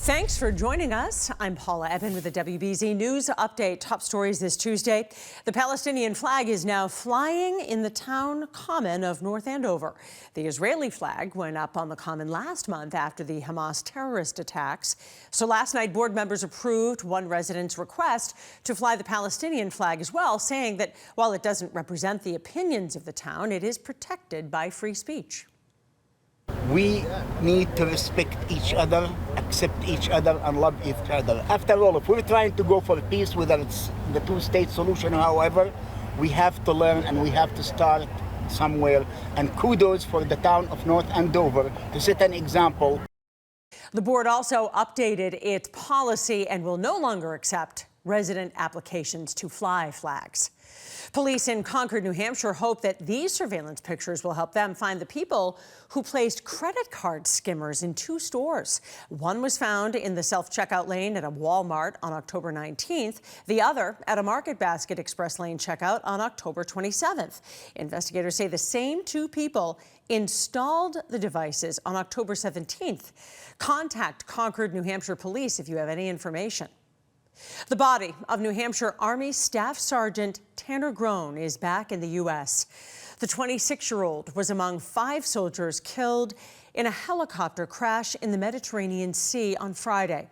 Thanks for joining us. I'm Paula Ebben with the WBZ News Update. Top stories this Tuesday. The Palestinian flag is now flying in the town common of North Andover. The Israeli flag went up on the common last month after the Hamas terrorist attacks. So last night, board members approved one resident's request to fly the Palestinian flag as well, saying that while it doesn't represent the opinions of the town, it is protected by free speech. We need to respect each other, accept each other, and love each other. After all, if we're trying to go for peace, whether it's the two-state solution or however, we have to learn and we have to start somewhere. And kudos for the town of North Andover to set an example. The board also updated its policy and will no longer accept resident applications to fly flags. Police in Concord, New Hampshire hope that these surveillance pictures will help them find the people who placed credit card skimmers in 2 stores. One was found in the self-checkout lane at a Walmart on October 19th, the other at a Market Basket Express lane checkout on October 27th. Investigators say the same 2 people installed the devices on October 17th. Contact Concord, New Hampshire Police if you have any information. The body of New Hampshire Army Staff Sergeant Tanner Groan is back in the U.S. The 26-year-old was among 5 soldiers killed in a helicopter crash in the Mediterranean Sea on Friday.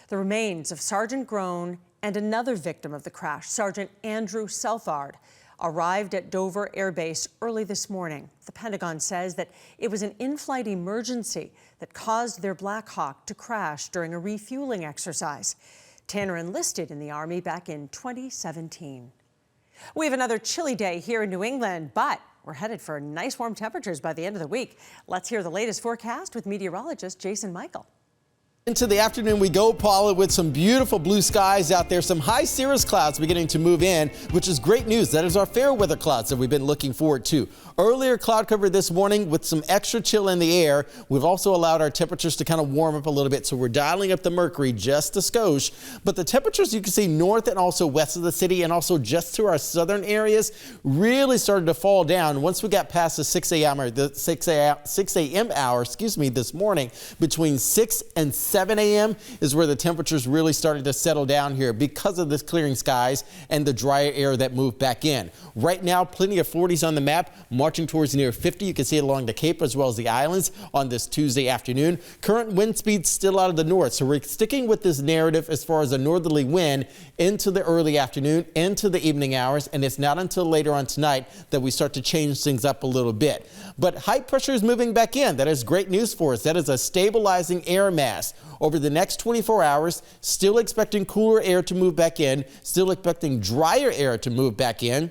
The remains of Sergeant Groan and another victim of the crash, Sergeant Andrew Southard, arrived at Dover Air Base early this morning. The Pentagon says that it was an in-flight emergency that caused their Black Hawk to crash during a refueling exercise. Tanner enlisted in the Army back in 2017. We have another chilly day here in New England, but we're headed for nice warm temperatures by the end of the week. Let's hear the latest forecast with meteorologist Jason Mikell. Into the afternoon we go, Paula, with some beautiful blue skies out there, some high cirrus clouds beginning to move in, which is great news. That is our fair weather clouds that we've been looking forward to. Earlier cloud cover this morning with some extra chill in the air. We've also allowed our temperatures to kind of warm up a little bit, so we're dialing up the mercury just a skosh. But the temperatures you can see north and also west of the city and also just to our southern areas really started to fall down once we got past the 6 a.m. hour, this morning. Between 6 and 7 a.m. is where the temperatures really started to settle down here because of this clearing skies and the drier air that moved back in. Right now, plenty of 40s on the map, marching towards near 50. You can see it along the Cape as well as the islands on this Tuesday afternoon. Current wind speeds still out of the north, so we're sticking with this narrative as far as a northerly wind into the early afternoon, into the evening hours, and it's not until later on tonight that we start to change things up a little bit. But high pressure is moving back in. That is great news for us. That is a stabilizing air mass. Over the next 24 hours, still expecting cooler air to move back in, still expecting drier air to move back in.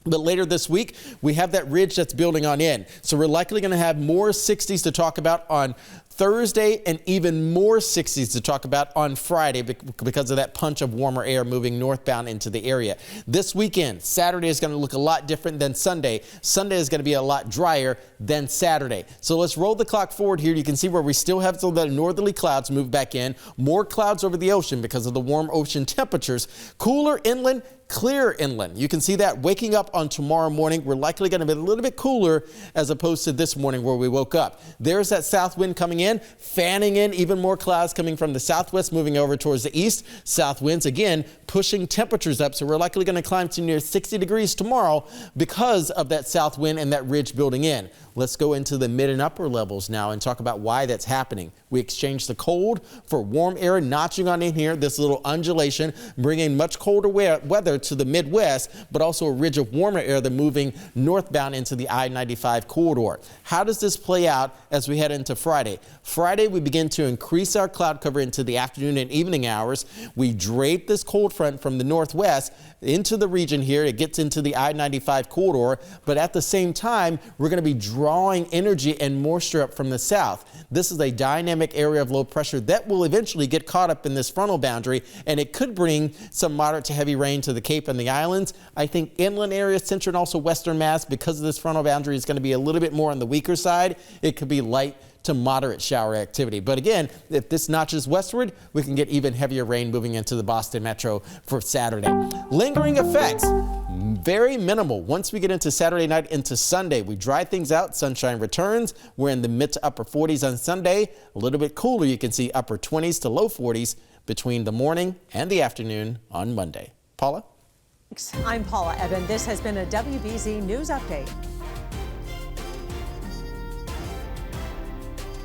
But later this week, we have that ridge that's building on in. So we're likely going to have more 60s to talk about on Thursday and even more 60s to talk about on Friday because of that punch of warmer air moving northbound into the area. This weekend, Saturday is going to look a lot different than Sunday. Sunday is going to be a lot drier than Saturday. So let's roll the clock forward here. You can see where we still have some of the northerly clouds move back in. More clouds over the ocean because of the warm ocean temperatures. Cooler inland, clear inland. You can see that waking up on tomorrow morning, we're likely going to be a little bit cooler as opposed to this morning where we woke up. There's that south wind coming in, fanning in even more clouds coming from the southwest, moving over towards the east. South winds again pushing temperatures up, so we're likely going to climb to near 60 degrees tomorrow because of that south wind and that ridge building in. Let's go into the mid and upper levels now and talk about why that's happening. We exchanged the cold for warm air notching on in here, this little undulation, bringing much colder weather to the Midwest, but also a ridge of warmer air that moving northbound into the I-95 corridor. How does this play out as we head into Friday? Friday, we begin to increase our cloud cover into the afternoon and evening hours. We drape this cold front from the northwest into the region here. It gets into the I-95 corridor, but at the same time, we're going to be drawing energy and moisture up from the south. This is a dynamic area of low pressure that will eventually get caught up in this frontal boundary, and it could bring some moderate to heavy rain to the Cape and the islands. I think inland areas, central and also western Mass, because of this frontal boundary, is going to be a little bit more on the weaker side. It could be light to moderate shower activity. But again, if this notches westward, we can get even heavier rain moving into the Boston metro for Saturday. Lingering effects, very minimal. Once we get into Saturday night into Sunday, we dry things out, sunshine returns. We're in the mid to upper 40s on Sunday. A little bit cooler, you can see upper 20s to low 40s between the morning and the afternoon on Monday. Paula? I'm Paula Ebben. This has been a WBZ News Update.